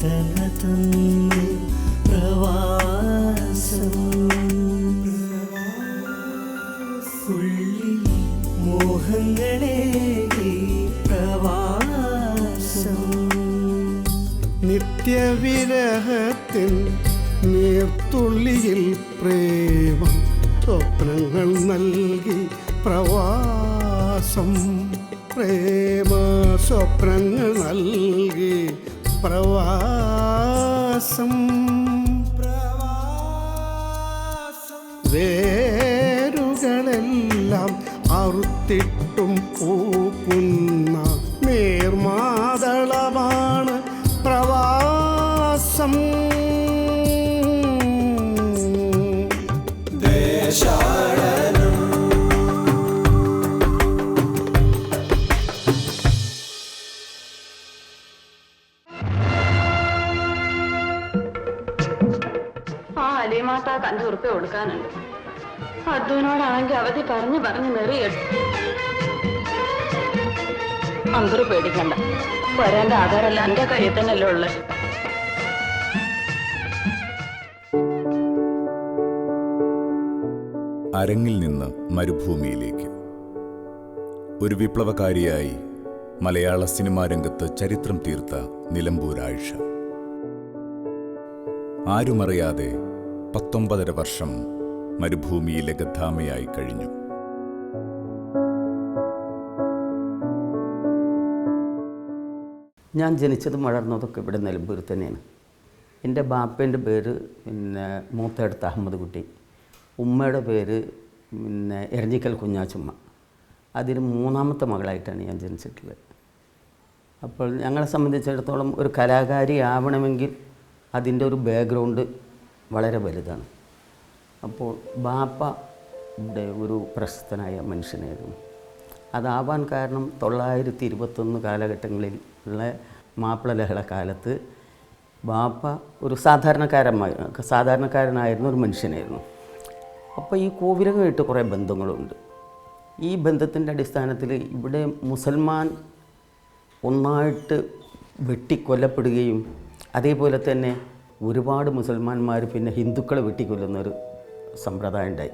വേദന തന്നു പ്രവാസം, ഉള്ളിൽ മോഹങ്ങളേകി പ്രവാസം. നിത്യവിരഹത്തിൻ നീർത്തുള്ളിയിൽ പ്രേമ സ്വപ്നങ്ങൾ നൽകി പ്രവാസം, പ്രേമ സ്വപ്നങ്ങൾ നൽകി പ്രവാസം. വേരുകളെല്ലാം അറുത്തിട്ടും പൂക്കുന്ന നീർമാതളമാണ് പ്രവാസം. അലിമാത്താക്ക് 5 ഉറുപ്പ്യ കൊടുക്കാനുണ്ട്. അദ്ദുവിനോടാണെങ്കിൽ അവധി പറഞ്ഞ് നെറിയിട്ടു. 5 ഉറുപ്പ്യ പേടിക്കണ്ട, വരാൻ്റെ ആധാരമല്ല എൻ്റെ കയ്യിൽ തന്നെയല്ലേ ഉള്ളത്. അരങ്ങിൽ നിന്ന് മരുഭൂമിയിലേക്ക്. ഒരു വിപ്ലവകാരിയായി മലയാള സിനിമാ രംഗത്ത് ചരിത്രം തീർത്ത നിലമ്പൂർ ആയിഷ. ആരുമറിയാതെ 19.5 വർഷം മരുഭൂമിയിലെ ഗദ്ദാമയായി കഴിഞ്ഞു. ഞാൻ ജനിച്ചതും വളർന്നതൊക്കെ ഇവിടെ നിലമ്പൂർ തന്നെയാണ്. എൻ്റെ ബാപ്പേൻ്റെ പേര് മൂത്തടുത്ത് അഹമ്മദ് കുട്ടി, ഉമ്മയുടെ പേര് എരഞ്ഞിക്കൽ കുഞ്ഞാച്ചുമ്മ. അതിന് 3ാമത്തെ മകളായിട്ടാണ് ഞാൻ ജനിച്ചിട്ടുള്ളത്. അപ്പോൾ ഞങ്ങളെ സംബന്ധിച്ചിടത്തോളം ഒരു കലാകാരി ആവണമെങ്കിൽ അതിൻ്റെ ഒരു ബാക്ക്ഗ്രൗണ്ട് വളരെ വലുതാണ്. അപ്പോൾ ബാപ്പ ഇവിടെ ഒരു പ്രശസ്തനായ മനുഷ്യനായിരുന്നു. അതാവാൻ കാരണം 921 കാലഘട്ടങ്ങളിൽ ഉള്ള മാപ്പിള ലഹള കാലത്ത് ബാപ്പ ഒരു സാധാരണക്കാരനായിരുന്ന ഒരു മനുഷ്യനായിരുന്നു. അപ്പോൾ ഈ കോവിലകമായിട്ട് കുറേ ബന്ധങ്ങളുണ്ട്. ഈ ബന്ധത്തിൻ്റെ അടിസ്ഥാനത്തിൽ ഇവിടെ മുസൽമാൻ ഒന്നായിട്ട് വെട്ടിക്കൊല്ലപ്പെടുകയും അതേപോലെ തന്നെ ഒരുപാട് മുസൽമാന്മാർ പിന്നെ ഹിന്ദുക്കളെ വെട്ടിക്കൊല്ലുന്നൊരു സമ്പ്രദായം ഉണ്ടായി.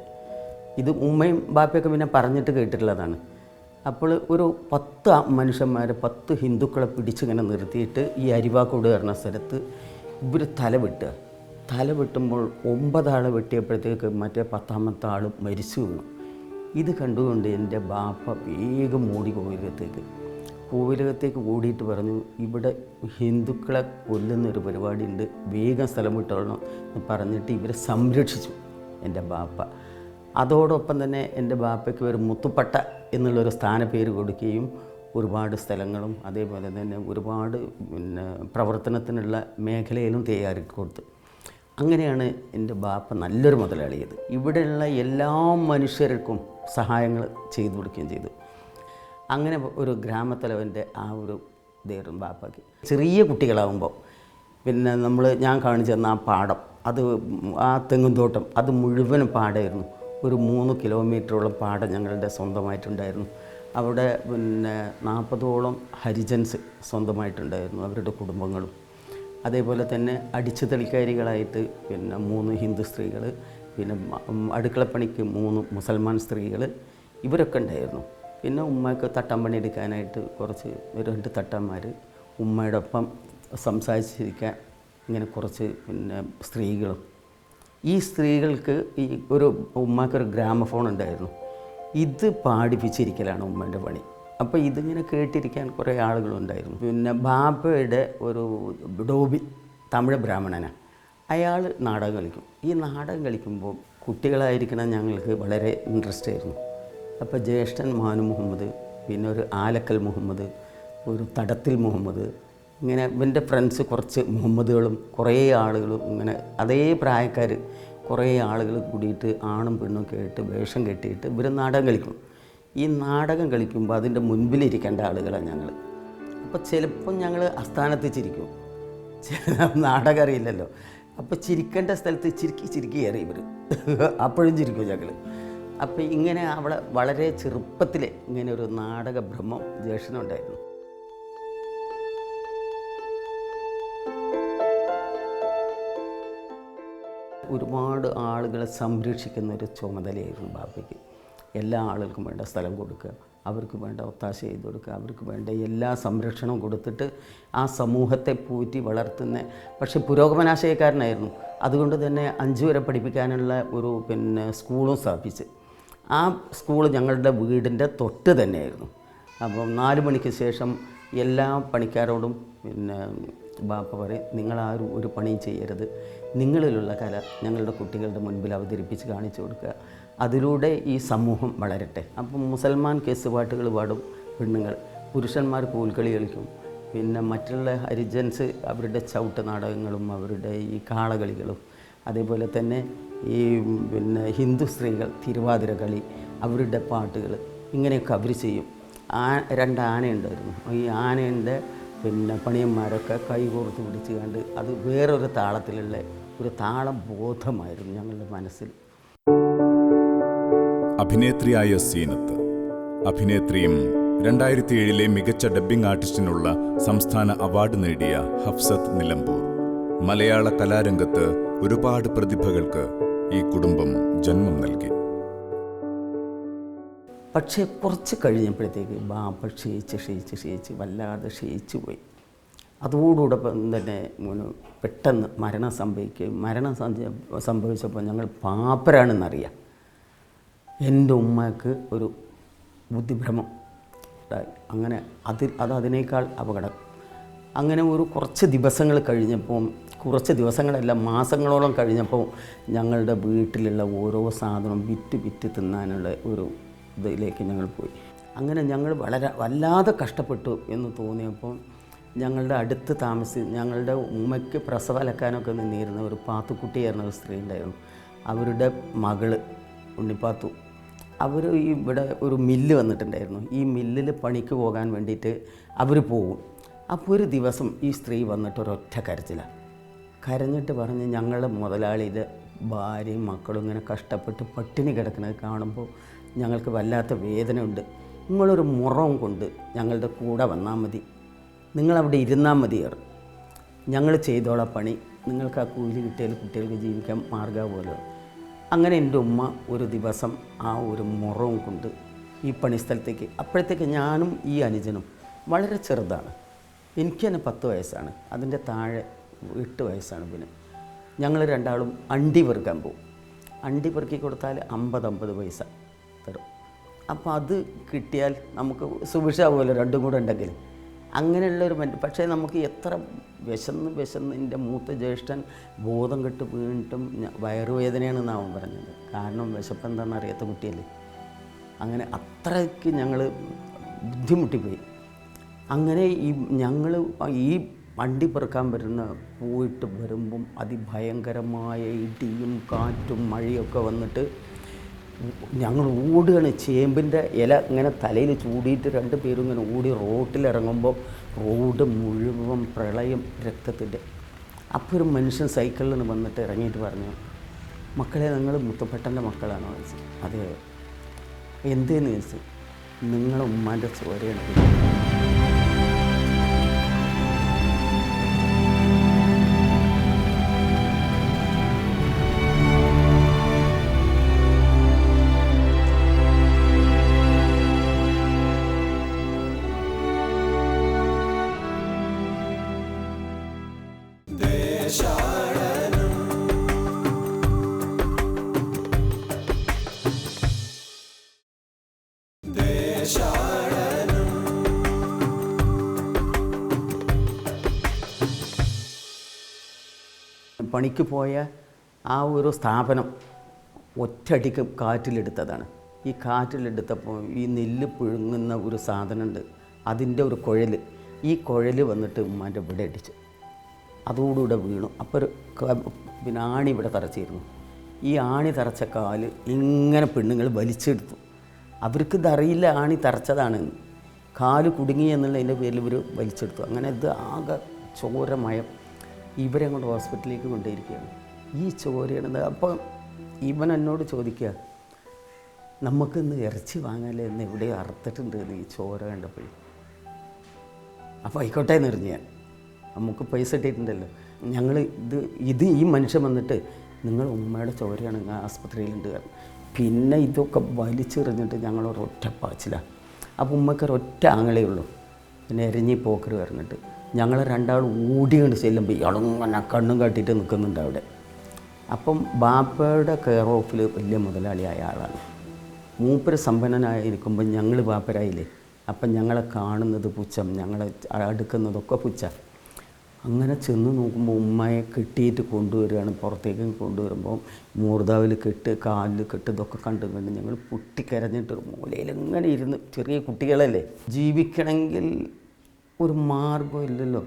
ഇത് ഉമ്മയും ബാപ്പയൊക്കെ പിന്നെ പറഞ്ഞിട്ട് കേട്ടിട്ടുള്ളതാണ്. അപ്പോൾ ഒരു 10 മനുഷ്യന്മാർ 10 ഹിന്ദുക്കളെ പിടിച്ചിങ്ങനെ നിർത്തിയിട്ട് ഈ അരിവാക്കോട് പറഞ്ഞ സ്ഥലത്ത് ഇവർ തല വെട്ടുമ്പോൾ 9 ആളെ വെട്ടിയപ്പോഴത്തേക്ക് മറ്റേ 10ാമത്തെ ആൾ മരിച്ചു വീണു. ഇത് കണ്ടുകൊണ്ട് എൻ്റെ ബാപ്പ വേഗം ഓടി കോവിലകത്തേക്ക് ഓടിയിട്ട് പറഞ്ഞു, ഇവിടെ ഹിന്ദുക്കളെ കൊല്ലുന്നൊരു പരിപാടിയുണ്ട്, വേഗം സ്ഥലം വിട്ടോളണം എന്ന് പറഞ്ഞിട്ട് ഇവരെ സംരക്ഷിച്ചു എൻ്റെ ബാപ്പ. അതോടൊപ്പം തന്നെ എൻ്റെ ബാപ്പയ്ക്ക് ഒരു മുത്തുപ്പട്ട എന്നുള്ളൊരു സ്ഥാനപ്പേര് കൊടുക്കുകയും ഒരുപാട് സ്ഥലങ്ങളും അതേപോലെ തന്നെ ഒരുപാട് പ്രവർത്തനത്തിനുള്ള മേഖലയിലും തയ്യാറി കൊടുത്തു. അങ്ങനെയാണ് എൻ്റെ ബാപ്പ നല്ലൊരു മുതലാളിയത്. ഇവിടെയുള്ള എല്ലാ മനുഷ്യർക്കും സഹായങ്ങൾ ചെയ്തു കൊടുക്കുകയും ചെയ്തു. അങ്ങനെ ഒരു ഗ്രാമത്തലവൻ്റെ ആ ഒരു ഇതായിരുന്നു ബാപ്പയ്ക്ക്. ചെറിയ കുട്ടികളാകുമ്പോൾ പിന്നെ ഞാൻ കാണിച്ചു തന്ന ആ പാടം, അത് ആ തെങ്ങും തോട്ടം, അത് മുഴുവനും പാടമായിരുന്നു. ഒരു 3 കിലോമീറ്ററോളം പാടം ഞങ്ങളുടെ സ്വന്തമായിട്ടുണ്ടായിരുന്നു. അവിടെ 40ഓളം ഹരിജൻസ് സ്വന്തമായിട്ടുണ്ടായിരുന്നു, അവരുടെ കുടുംബങ്ങളും. അതേപോലെ തന്നെ അടിച്ചുതളിക്കാരികളായിട്ട് 3 ഹിന്ദു സ്ത്രീകൾ, പിന്നെ അടുക്കളപ്പണിക്ക് 3 മുസൽമാൻ സ്ത്രീകൾ, ഇവരൊക്കെ ഉണ്ടായിരുന്നു. പിന്നെ ഉമ്മയ്ക്ക് തട്ടാൻ പണി എടുക്കാനായിട്ട് കുറച്ച് 2 തട്ടാന്മാർ, ഉമ്മയുടെ ഒപ്പം സംസാരിച്ചിരിക്കാൻ ഇങ്ങനെ കുറച്ച് സ്ത്രീകളും. ഈ സ്ത്രീകൾക്ക് ഈ ഉമ്മക്കൊരു ഗ്രാമഫോൺ ഉണ്ടായിരുന്നു. ഇത് പാടിപ്പിച്ചിരിക്കലാണ് ഉമ്മേൻ്റെ പണി. അപ്പോൾ ഇതിങ്ങനെ കേട്ടിരിക്കാൻ കുറേ ആളുകളുണ്ടായിരുന്നു. പിന്നെ ബാപ്പയുടെ ഒരു ഡോബി തമിഴ് ബ്രാഹ്മണനാണ്, അയാൾ നാടകം കളിക്കും. ഈ നാടകം കളിക്കുമ്പോൾ കുട്ടികളായിരിക്കണം ഞങ്ങൾക്ക് വളരെ ഇൻട്രസ്റ്റ് ആയിരുന്നു. അപ്പോൾ ജ്യേഷ്ഠൻ മാനു മുഹമ്മദ്, പിന്നെ ഒരു ആലക്കൽ മുഹമ്മദ്, ഒരു തടത്തിൽ മുഹമ്മദ്, ഇങ്ങനെ എൻ്റെ ഫ്രണ്ട്സ് കുറച്ച് മുഹമ്മദുകളും കുറേ ആളുകളും ഇങ്ങനെ അതേ പ്രായക്കാർ കുറേ ആളുകൾ കൂടിയിട്ട് ആണും പെണ്ണും കേട്ട് വേഷം കെട്ടിയിട്ട് ഇവർ നാടകം കളിക്കും. ഈ നാടകം കളിക്കുമ്പോൾ അതിൻ്റെ മുൻപിലിരിക്കേണ്ട ആളുകളാണ് ഞങ്ങൾ. അപ്പോൾ ചിലപ്പം ഞങ്ങൾ അസ്ഥാനത്ത് ചിരിക്കും, നാടകം അറിയില്ലല്ലോ. അപ്പോൾ ചിരിക്കേണ്ട സ്ഥലത്ത് ചിരിക്കി കയറി ഇവർ, അപ്പോഴും ചിരിക്കും ഞങ്ങൾ. അപ്പോൾ ഇങ്ങനെ അവളെ വളരെ ചെറുപ്പത്തിൽ ഇങ്ങനെ ഒരു നാടക ഭ്രമം ജ്യേഷ്ഠനുണ്ടായിരുന്നു. ഒരുപാട് ആളുകളെ സംരക്ഷിക്കുന്ന ഒരു ചുമതലയായിരുന്നു ബാപ്പയ്ക്ക്. എല്ലാ ആളുകൾക്കും വേണ്ട സ്ഥലം കൊടുക്കുക, അവർക്ക് വേണ്ട ഒത്താശ ചെയ്ത് കൊടുക്കുക, അവർക്ക് വേണ്ട എല്ലാ സംരക്ഷണവും കൊടുത്തിട്ട് ആ സമൂഹത്തെ പൂറ്റി വളർത്തുന്ന, പക്ഷേ പുരോഗമനാശയക്കാരനായിരുന്നു. അതുകൊണ്ട് തന്നെ 5 വരെ പഠിപ്പിക്കാനുള്ള ഒരു സ്കൂളും സ്ഥാപിച്ച്. ആ സ്കൂൾ ഞങ്ങളുടെ വീടിൻ്റെ തൊട്ട് തന്നെയായിരുന്നു. അപ്പം 4 മണിക്ക് ശേഷം എല്ലാ പണിക്കാരോടും ബാപ്പ പറയും, നിങ്ങളാരും ഒരു പണിയും ചെയ്യരുത്, നിങ്ങളിലുള്ള കല ഞങ്ങളുടെ കുട്ടികളുടെ മുൻപിൽ അവതരിപ്പിച്ച് കാണിച്ചു കൊടുക്കുക, അതിലൂടെ ഈ സമൂഹം വളരട്ടെ. അപ്പം മുസൽമാൻ കേസ് പാട്ടുകൾ പാടും പെണ്ണുങ്ങൾ, പുരുഷന്മാർ കോൽക്കളി കളിക്കും, മറ്റുള്ള ഹരിജൻസ് അവരുടെ ചവിട്ട് നാടകങ്ങളും അവരുടെ ഈ കാളകളികളും, അതേപോലെ തന്നെ ഈ ഹിന്ദു സ്ത്രീകൾ തിരുവാതിര കളി, അവരുടെ പാട്ടുകൾ, ഇങ്ങനെയൊക്കെ അവർ ചെയ്യും. 2 ആനയുണ്ടായിരുന്നു. ഈ ആനയുടെ പണിയന്മാരൊക്കെ കൈകോർത്ത് പിടിച്ച് കണ്ട് അത് വേറൊരു താളത്തിലുള്ള ഒരു താളബോധമായിരുന്നു ഞങ്ങളുടെ മനസ്സിൽ. അഭിനേത്രിയായ സീനത്ത്, അഭിനേത്രിയും 2007 മികച്ച ഡബ്ബിംഗ് ആർട്ടിസ്റ്റിനുള്ള സംസ്ഥാന അവാർഡ് നേടിയ ഹഫ്സത്ത് നിലമ്പൂർ. മലയാള കലാരംഗത്ത് ഒരുപാട് പ്രതിഭകൾക്ക് ഈ കുടുംബം ജന്മം നൽകി. പക്ഷേ കുറച്ച് കഴിഞ്ഞപ്പോഴത്തേക്ക് ബാപ്പ ക്ഷയിച്ച് വല്ലാതെ ക്ഷയിച്ചു പോയി. അതോടൊപ്പം തന്നെ പെട്ടെന്ന് മരണം സംഭവിച്ചപ്പോൾ ഞങ്ങൾ പാപ്പരാണെന്നറിയാം. എൻ്റെ ഉമ്മക്ക് ഒരു ബുദ്ധിഭ്രമം ഉണ്ടായി. അങ്ങനെ അതിനേക്കാൾ അപകടം. അങ്ങനെ കുറച്ച് ദിവസങ്ങൾ കഴിഞ്ഞപ്പോൾ, കുറച്ച് ദിവസങ്ങളല്ല മാസങ്ങളോളം കഴിഞ്ഞപ്പോൾ ഞങ്ങളുടെ വീട്ടിലുള്ള ഓരോ സാധനവും വിറ്റ് തിന്നാനുള്ള ഒരു ഇതിലേക്ക് ഞങ്ങൾ പോയി. അങ്ങനെ ഞങ്ങൾ വല്ലാതെ കഷ്ടപ്പെട്ടു എന്ന് തോന്നിയപ്പോൾ ഞങ്ങളുടെ അടുത്ത് ഞങ്ങളുടെ ഉമ്മയ്ക്ക് പ്രസവലക്കാനൊക്കെ നിന്നിരുന്ന ഒരു പാത്തുക്കുട്ടിയായിരുന്ന ഒരു സ്ത്രീ ഉണ്ടായിരുന്നു. അവരുടെ മകള് ഉണ്ണിപ്പാത്തു, അവർ ഇവിടെ ഒരു മില്ല് വന്നിട്ടുണ്ടായിരുന്നു. ഈ മില്ലിൽ പണിക്ക് പോകാൻ വേണ്ടിയിട്ട് അവർ പോകും. അപ്പോൾ ഒരു ദിവസം ഈ സ്ത്രീ വന്നിട്ട് ഒരൊറ്റ കരഞ്ഞിട്ട് പറഞ്ഞ്, ഞങ്ങളുടെ മുതലാളിയുടെ ഭാര്യയും മക്കളും ഇങ്ങനെ കഷ്ടപ്പെട്ട് പട്ടിണി കിടക്കുന്നത് കാണുമ്പോൾ ഞങ്ങൾക്ക് വല്ലാത്ത വേദനയുണ്ട്. നിങ്ങളൊരു മുറവും കൊണ്ട് ഞങ്ങളുടെ കൂടെ വന്നാൽ മതി, നിങ്ങളവിടെ ഇരുന്നാൽ മതിയേറെ, ഞങ്ങൾ ചെയ്തോളാം പണി, നിങ്ങൾക്ക് ആ കൂലി കിട്ടിയാൽ കുട്ടികൾക്ക് ജീവിക്കാൻ മാർഗ്ഗമാവുമല്ലോ. അങ്ങനെ എൻ്റെ ഉമ്മ ഒരു ദിവസം ആ ഒരു മുറവും കൊണ്ട് ഈ പണിസ്ഥലത്തേക്ക്. അപ്പോഴത്തേക്ക് ഞാനും ഈ അനുജനും വളരെ ചെറുതാണ്. എനിക്ക് തന്നെ 10 വയസ്സാണ്, അതിൻ്റെ താഴെ 8 വയസ്സാണ്. ഞങ്ങൾ രണ്ടാളും അണ്ടി പെറുക്കാൻ പോകും. അണ്ടി പെറുക്കി കൊടുത്താൽ 50 പൈസ തരും. അപ്പോൾ അത് കിട്ടിയാൽ നമുക്ക് സുഭിക്ഷാവുമല്ലോ, രണ്ടും കൂടെ ഉണ്ടെങ്കിൽ. അങ്ങനെയുള്ളൊരു പക്ഷേ നമുക്ക് എത്ര വിശന്ന് എൻ്റെ മൂത്ത ജ്യേഷ്ഠൻ ബോധം കെട്ട് വീണിട്ടും വയറുവേദനയാണെന്ന് അവൻ പറഞ്ഞത്. കാരണം വിശപ്പ് എന്താണെന്ന് അറിയാത്ത കുട്ടിയല്ലേ. അങ്ങനെ അത്രയ്ക്ക് ഞങ്ങൾ ബുദ്ധിമുട്ടിപ്പോയി. അങ്ങനെ ഞങ്ങൾ ഈ വണ്ടി പെറുക്കാൻ പോയിട്ട് വരുമ്പം അതിഭയങ്കരമായ ഇടിയും കാറ്റും മഴയൊക്കെ വന്നിട്ട് ഞങ്ങൾ ഓടുകയാണ്. ചേമ്പിൻ്റെ ഇല ഇങ്ങനെ തലയിൽ ചൂടിയിട്ട് 2 പേരും ഇങ്ങനെ ഓടി റോട്ടിലിറങ്ങുമ്പോൾ റോഡ് മുഴുവൻ പ്രളയം രക്തത്തിൻ്റെ. അപ്പോൾ ഒരു മനുഷ്യൻ സൈക്കിളിൽ നിന്ന് വന്നിട്ട് ഇറങ്ങിയിട്ട് പറഞ്ഞു, മക്കളെ നിങ്ങൾ മുത്തപ്പട്ടൻ്റെ മക്കളാണോ ചോദിച്ചു. അതെ. എന്തേന്ന് ചോദിച്ചു. നിങ്ങളെ ഉമ്മാൻ്റെ ചോരയാണ്. പണിക്ക് പോയ ആ ഒരു സ്ഥാപനം ഒറ്റയടിക്ക് കാറ്റിലെടുത്തതാണ്. ഈ കാറ്റിലെടുത്തപ്പോൾ ഈ നെല്ല് പുഴുങ്ങുന്ന ഒരു സാധനമുണ്ട്, അതിൻ്റെ ഒരു കുഴൽ, ഈ കുഴൽ വന്നിട്ട് ഉമ്മാൻ്റെ ഇവിടെ അടിച്ചു. അതോടുകൂടെ വീണു. അപ്പോൾ ആണി ഇവിടെ തറച്ചിരുന്നു. ഈ ആണി തറച്ച കാല് ഇങ്ങനെ പെണ്ണുങ്ങൾ വലിച്ചെടുത്തു. അവർക്ക് ഇതറിയില്ല ആണി തറച്ചതാണെന്ന്. കാല് കുടുങ്ങി എന്നുള്ളതിൻ്റെ പേരിൽ ഇവർ വലിച്ചെടുത്തു. അങ്ങനെ ഇത് ആകെ ചോരമയം. ഇവരെ കൊണ്ട് ഹോസ്പിറ്റലിലേക്ക് കൊണ്ടുപോയിരിക്കുകയാണ്. ഈ ചോരയാണെന്ന്. അപ്പോൾ ഇവൻ എന്നോട് ചോദിക്കുക, നമുക്കിന്ന് ഇറച്ചി വാങ്ങാല്ലേ എന്ന് എവിടെയോ അറുത്തിട്ടുണ്ട് എന്ന് ഈ ചോര കണ്ടപ്പോൾ. അപ്പോൾ ആയിക്കോട്ടെ എന്ന് പറഞ്ഞു ഞാൻ. നമുക്ക് പൈസ ഇട്ടിട്ടുണ്ടല്ലോ. ഞങ്ങൾ ഈ മനുഷ്യൻ വന്നിട്ട് നിങ്ങൾ ഉമ്മയുടെ ചോരയാണെങ്കിൽ ആസ്പത്രിയിലുണ്ട് കാരണം. പിന്നെ ഇതൊക്കെ വലിച്ചെറിഞ്ഞിട്ട് ഞങ്ങളൊരൊറ്റ പാച്ചിലാണ്. അപ്പോൾ ഉമ്മക്കൊരൊറ്റ ആങ്ങളേ ഉള്ളൂ. പിന്നെ എരിഞ്ഞി പോക്കർ പറഞ്ഞിട്ട് ഞങ്ങൾ രണ്ടാൾ ഓടിക്കൊണ്ട് ചെല്ലുമ്പോൾ ഇളങ്ങനെ കണ്ണും കാട്ടിയിട്ട് നിൽക്കുന്നുണ്ട് അവിടെ. അപ്പം ബാപ്പയുടെ കെയർ ഓഫിൽ വലിയ മുതലാളിയായ ആളാണ്. മൂപ്പര് സമ്പന്നനായിരിക്കുമ്പോൾ ഞങ്ങൾ ബാപ്പരായില്ലേ. അപ്പം ഞങ്ങളെ കാണുന്നത് പുച്ഛം, ഞങ്ങളെ അടുക്കുന്നതൊക്കെ പുച്ഛം. അങ്ങനെ ചെന്ന് നോക്കുമ്പോൾ ഉമ്മയെ കെട്ടിയിട്ട് കൊണ്ടുവരികയാണ്. പുറത്തേക്ക് കൊണ്ടുവരുമ്പോൾ മൂർദാവിൽ കെട്ട്, കാലിൽ കെട്ട്, ഇതൊക്കെ കണ്ടുകൊണ്ട് ഞങ്ങൾ പൊട്ടിക്കരഞ്ഞിട്ടൊരു മൂലയിൽ ഇങ്ങനെ ഇരുന്ന്, ചെറിയ കുട്ടികളല്ലേ, ജീവിക്കണമെങ്കിൽ ഒരു മാർഗ്ഗം ഇല്ലല്ലോ.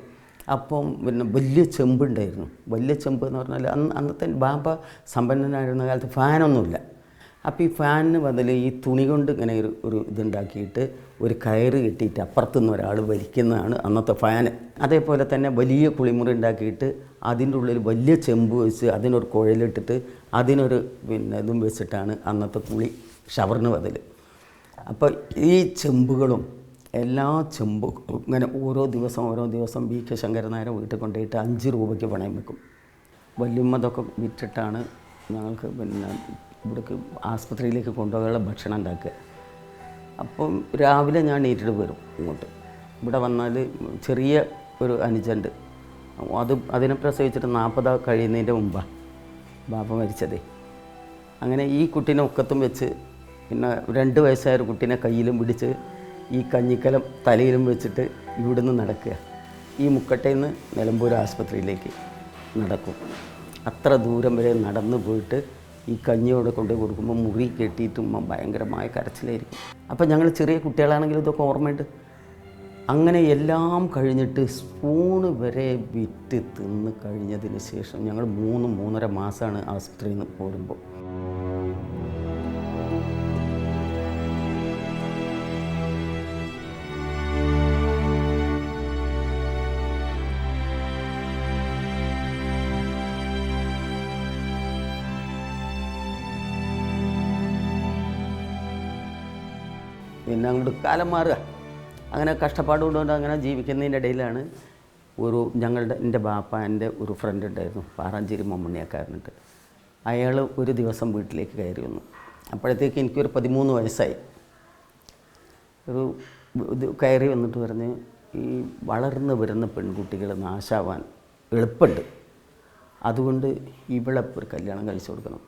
അപ്പം പിന്നെ വലിയ ചെമ്പുണ്ടായിരുന്നു. വലിയ ചെമ്പ് എന്ന് പറഞ്ഞാൽ അന്നത്തെ ബാബ സമ്പന്നനായിരുന്ന കാലത്ത് ഫാനൊന്നുമില്ല. അപ്പോൾ ഈ ഫാനിന് ബദൽ ഈ തുണി കൊണ്ട് ഇങ്ങനെ ഒരു ഇതുണ്ടാക്കിയിട്ട് ഒരു കയറ് കെട്ടിയിട്ട് അപ്പുറത്തുനിന്ന് ഒരാൾ വലിക്കുന്നതാണ് അന്നത്തെ ഫാന്. അതേപോലെ തന്നെ വലിയ കുളിമുറി ഉണ്ടാക്കിയിട്ട് അതിൻ്റെ ഉള്ളിൽ വലിയ ചെമ്പ് വെച്ച് അതിനൊരു കുഴലിട്ടിട്ട് അതിനൊരു പിന്നെ ഇതും വെച്ചിട്ടാണ് അന്നത്തെ കുളി ഷവറിന് ബദൽ. അപ്പോൾ ഈ ചെമ്പുകളും എല്ലാ ചെമ്പും ഇങ്ങനെ ഓരോ ദിവസം വി കെ ശങ്കരൻ നായരെ വീട്ടിൽ കൊണ്ടുപോയിട്ട് 5 രൂപയ്ക്ക് പണയം വെക്കും. വല്യമ്മ അതൊക്കെ വിറ്റിട്ടാണ് ഞങ്ങൾക്ക് പിന്നെ ഇവിടേക്ക് ആസ്പത്രിയിലേക്ക് കൊണ്ടുപോകാനുള്ള ഭക്ഷണം ഉണ്ടാക്കുക. അപ്പം രാവിലെ ഞാൻ നീറ്റിട്ട് വരും ഇങ്ങോട്ട്. ഇവിടെ വന്നാൽ ചെറിയ ഒരു അനുജുണ്ട്. അതിനെ പ്രസവിച്ചിട്ട് 40 കഴിയുന്നതിൻ്റെ മുമ്പാണ് ബാപ്പ മരിച്ചതേ. അങ്ങനെ ഈ കുട്ടീനെ ഒക്കത്തും വെച്ച് പിന്നെ 2 വയസ്സായ ഒരു കുട്ടീനെ കയ്യിലും പിടിച്ച് ഈ കഞ്ഞിക്കലം തലയിലും വെച്ചിട്ട് ഇവിടുന്ന് നടക്കുക. ഈ മുക്കട്ടയിൽ നിന്ന് നിലമ്പൂർ ആസ്പത്രിയിലേക്ക് നടക്കും. അത്ര ദൂരം വരെ നടന്നു പോയിട്ട് ഈ കഞ്ഞിയോടെ കൊണ്ടുപോയി കൊടുക്കുമ്പോൾ മുറി കെട്ടിയിട്ടും ഭയങ്കരമായ കരച്ചിലായിരിക്കും. അപ്പം ഞങ്ങൾ ചെറിയ കുട്ടികളാണെങ്കിലും ഇതൊക്കെ ഓർമ്മയുണ്ട്. അങ്ങനെ എല്ലാം കഴിഞ്ഞിട്ട് സ്പൂണ് വരെ വിറ്റ് തിന്ന് കഴിഞ്ഞതിന് ശേഷം ഞങ്ങൾ 3-3.5 മാസമാണ് ആസ്പത്രിയിൽ നിന്ന് പോരുമ്പോൾ. പിന്നെ അങ്ങോട്ട് കാലം മാറുക. അങ്ങനെ കഷ്ടപ്പാട് കൊണ്ടുകൊണ്ട് അങ്ങനെ ജീവിക്കുന്നതിൻ്റെ ഇടയിലാണ് എൻ്റെ ബാപ്പ എൻ്റെ ഒരു ഫ്രണ്ട് ഉണ്ടായിരുന്നു, പാറാഞ്ചേരി മമ്മണിയാക്കാരനുണ്ട്. അയാൾ ഒരു ദിവസം വീട്ടിലേക്ക് കയറി വന്നു. അപ്പോഴത്തേക്ക് എനിക്കൊരു 13 വയസ്സായി. ഇത് കയറി വന്നിട്ട് പറഞ്ഞ്, ഈ വളർന്നു വരുന്ന പെൺകുട്ടികൾ നാശാവാൻ എളുപ്പമുണ്ട്, അതുകൊണ്ട് ഇവളെ ഒരു കല്യാണം കഴിച്ചു കൊടുക്കണം.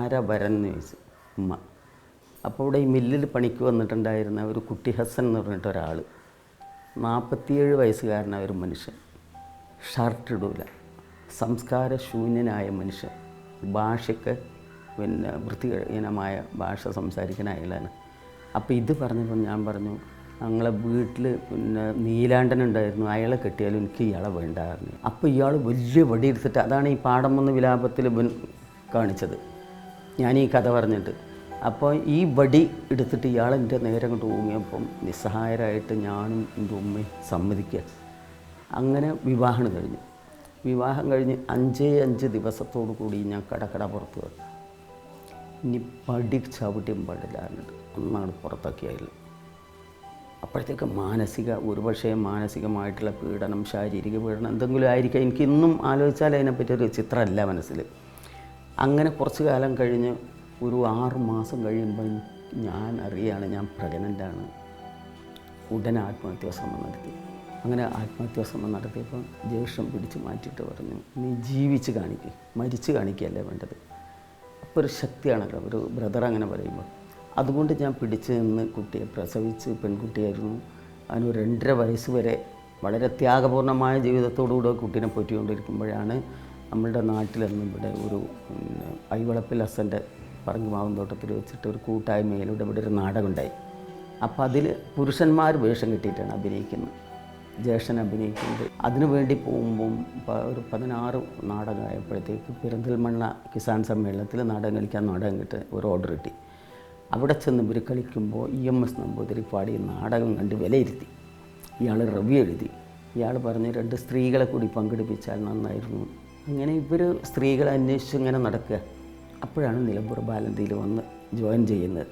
ആരാ വരനെന്ന് ചോദിച്ചു ഉമ്മ. അപ്പോൾ ഇവിടെ ഈ മില്ലിൽ പണിക്ക് വന്നിട്ടുണ്ടായിരുന്ന ഒരു കുട്ടി ഹസൻ എന്ന് പറഞ്ഞിട്ട് ഒരാൾ, 47 വയസ്സുകാരനായ ഒരു മനുഷ്യൻ, ഷർട്ട് ഇടൂല, സംസ്കാരശൂന്യനായ മനുഷ്യൻ, ഭാഷയ്ക്ക് പിന്നെ വൃത്തിഹീനമായ ഭാഷ സംസാരിക്കുന്ന അയാളാണ്. അപ്പോൾ ഇത് പറഞ്ഞപ്പോൾ ഞാൻ പറഞ്ഞു, ഞങ്ങളെ വീട്ടിൽ പിന്നെ നീലാണ്ടനുണ്ടായിരുന്നു, അയാളെ കെട്ടിയാലും എനിക്ക് ഇയാളെ വേണ്ടായിരുന്നു. അപ്പോൾ ഇയാൾ വലിയ വടി എടുത്തിട്ട്, അതാണ് ഈ പാടം 1 വിലാപത്തിൽ കാണിച്ചത് ഞാൻ ഈ കഥ പറഞ്ഞിട്ട്. അപ്പോൾ ഈ വടി എടുത്തിട്ട് ഇയാളെൻ്റെ നേരെ കൊണ്ട് ഊങ്ങിയപ്പം നിസ്സഹായരായിട്ട് ഞാനും എൻ്റെ ഉമ്മയും സമ്മതിക്കുക. അങ്ങനെ വിവാഹം കഴിഞ്ഞു. വിവാഹം കഴിഞ്ഞ് 5 ദിവസത്തോടു കൂടി ഞാൻ കടക്കട പുറത്ത് വന്നു. ഇനി പടി ചവിട്ടിയും പാടില്ല എന്നിട്ട് ഒന്നാണ് പുറത്താക്കിയായില്ല. അപ്പോഴത്തേക്ക് ഒരുപക്ഷെ മാനസികമായിട്ടുള്ള പീഡനം, ശാരീരിക പീഡനം എന്തെങ്കിലും ആയിരിക്കാം. എനിക്കിന്നും ആലോചിച്ചാൽ അതിനെപ്പറ്റി ഒരു ചിത്രമല്ല മനസ്സിൽ. അങ്ങനെ കുറച്ച് കാലം കഴിഞ്ഞ് ഒരു 6 മാസം കഴിയുമ്പോൾ ഞാൻ അറിയാണ് ഞാൻ പ്രഗ്നൻ്റാണ്. ഉടനെ ആത്മഹത്യാശ്രമം നടത്തി. അങ്ങനെ ആത്മഹത്യാശ്രമം നടത്തിയപ്പോൾ ജ്യേഷ്ഠൻ പിടിച്ച് മാറ്റിയിട്ട് പറഞ്ഞു, നീ ജീവിച്ച് കാണിക്കുക, മരിച്ച് കാണിക്കുകയല്ലേ വേണ്ടത്. അപ്പോൾ ഒരു ശക്തിയാണല്ലോ ഒരു ബ്രദർ അങ്ങനെ പറയുമ്പോൾ. അതുകൊണ്ട് ഞാൻ പിടിച്ച് നിന്ന് കുട്ടിയെ പ്രസവിച്ച്, പെൺകുട്ടിയായിരുന്നു. അതിന് 2.5 വയസ്സ് വരെ വളരെ ത്യാഗപൂർണമായ ജീവിതത്തോടുകൂടെ കുട്ടീനെ പൊറ്റിക്കൊണ്ടിരിക്കുമ്പോഴാണ് നമ്മളുടെ നാട്ടിലെന്നും ഇവിടെ ഒരു ഐവളപ്പിൽ ഹസൻ്റെ പറങ്കുമാവും തോട്ടത്തിൽ വെച്ചിട്ട് ഒരു കൂട്ടായ്മയിലൂടെ ഇവിടെ ഒരു നാടകം ഉണ്ടായി. അപ്പോൾ അതിൽ പുരുഷന്മാർ വേഷം കെട്ടിയിട്ടാണ് അഭിനയിക്കുന്നത്, ജ്യേഷ്ഠൻ അഭിനയിക്കുന്നത്. അതിനു വേണ്ടി പോകുമ്പം ഒരു 16 നാടകമായപ്പോഴത്തേക്ക് പെരിന്തൽമണ്ണ കിസാൻ സമ്മേളനത്തിൽ നാടകം കളിക്കാൻ നാടകം കിട്ടി ഒരു ഓർഡർ കിട്ടി. അവിടെ ചെന്ന് ഇവർ കളിക്കുമ്പോൾ EMS നമ്പൂതിരി പാടി നാടകം കണ്ട് വിലയിരുത്തി. ഇയാൾ റിവ്യൂ എഴുതി. ഇയാൾ പറഞ്ഞ് 2 സ്ത്രീകളെ കൂടി പങ്കെടുപ്പിച്ചാൽ നന്നായിരുന്നു. അങ്ങനെ ഇവർ സ്ത്രീകളെ അന്വേഷിച്ച് ഇങ്ങനെ നടക്കുക. അപ്പോഴാണ് നിലമ്പൂർ ബാലന്തിയിൽ വന്ന് ജോയിൻ ചെയ്യുന്നത്.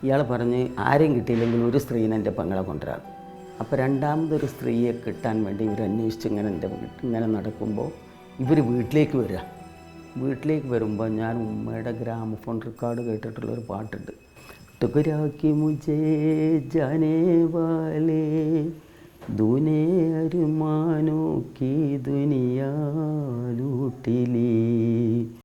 ഇയാൾ പറഞ്ഞ് ആരെയും കിട്ടിയില്ലെങ്കിൽ ഒരു സ്ത്രീനെ എൻ്റെ പെങ്ങളെ കൊണ്ടുവരാം. അപ്പോൾ 2ാമതൊരു സ്ത്രീയെ കിട്ടാൻ വേണ്ടി ഇവർ അന്വേഷിച്ച് ഇങ്ങനെ നടക്കുമ്പോൾ ഇവർ വീട്ടിലേക്ക് വരിക. വീട്ടിലേക്ക് വരുമ്പോൾ ഞാൻ ഉമ്മയുടെ ഗ്രാമഫോൺ റെക്കോർഡ് കേട്ടിട്ടുള്ളൊരു പാട്ടുണ്ട്. ടുകരാക്കി മുझे जाने वाले दूने अरमानों की दुनिया लूट ली.